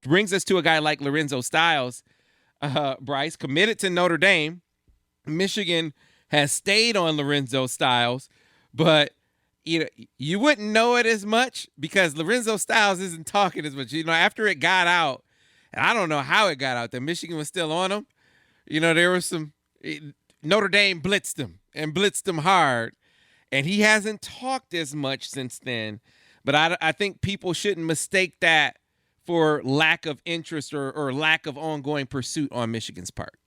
brings us to a guy like Lorenzo Styles, Bryce, committed to Notre Dame. Michigan has stayed on Lorenzo Styles, but you wouldn't know it as much because Lorenzo Styles isn't talking as much. After it got out, and I don't know how it got out there, Michigan was still on him. There was Notre Dame blitzed him hard, and he hasn't talked as much since then. But I think people shouldn't mistake that for lack of interest or lack of ongoing pursuit on Michigan's part.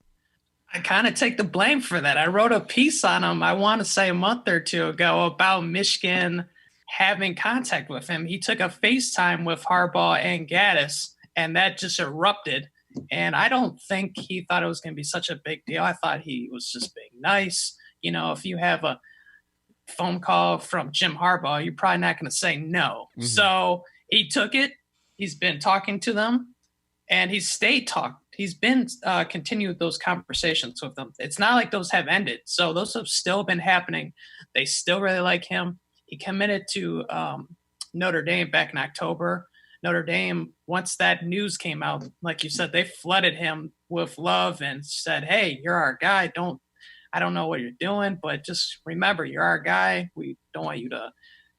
I kind of take the blame for that. I wrote a piece on him, I want to say a month or two ago, about Michigan having contact with him. He took a FaceTime with Harbaugh and Gaddis, and that just erupted. And I don't think he thought it was going to be such a big deal. I thought he was just being nice. If you have a phone call from Jim Harbaugh, you're probably not going to say no. Mm-hmm. So he took it. He's been talking to them, and he's been continued those conversations with them. It's not like those have ended. So those have still been happening. They still really like him. He committed to Notre Dame back in October. Notre Dame, once that news came out, like you said, they flooded him with love and said, hey, you're our guy. I don't know what you're doing, but just remember, you're our guy. We don't want you to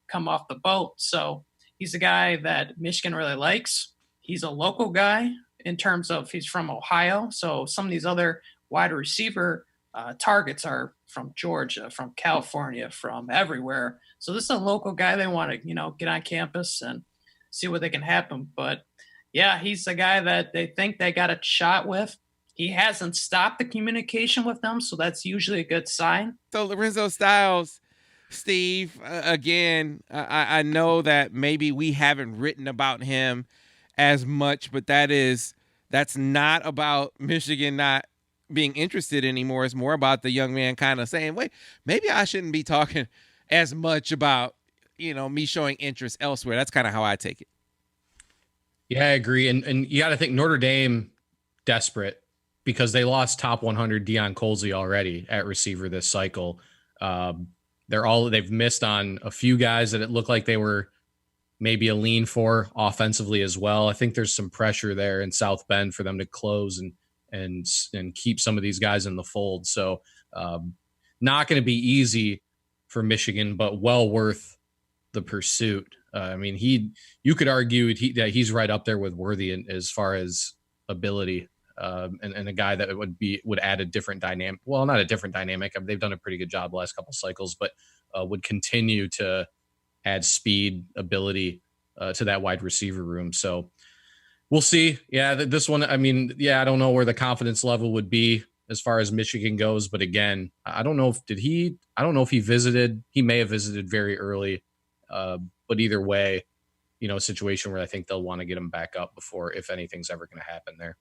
come off the boat. So he's a guy that Michigan really likes. He's a local guy in terms of he's from Ohio. So some of these other wide receiver targets are from Georgia, from California, from everywhere. So this is a local guy. They want to, get on campus and see what they can happen. But yeah, he's a guy that they think they got a shot with. He hasn't stopped the communication with them, so that's usually a good sign. So Lorenzo Styles, Steve, again, I know that maybe we haven't written about him as much, but that's not about Michigan not being interested anymore. It's more about the young man kind of saying, wait, maybe I shouldn't be talking as much about, me showing interest elsewhere. That's kind of how I take it. Yeah, I agree. And you got to think Notre Dame desperate because they lost top 100 Deion Colsey already at receiver this cycle. They've missed on a few guys that it looked like they were maybe a lean for offensively as well. I think there's some pressure there in South Bend for them to close and keep some of these guys in the fold. So not going to be easy for Michigan, but well worth the pursuit. You could argue that he's right up there with Worthy as far as ability, and a guy that would add a different dynamic. Well, not a different dynamic. They've done a pretty good job the last couple of cycles, but would continue to add speed, ability to that wide receiver room. So we'll see. Yeah, this one, I don't know where the confidence level would be as far as Michigan goes. But again, I don't know if he visited. He may have visited very early. But either way, a situation where I think they'll want to get him back up before, if anything's ever going to happen there.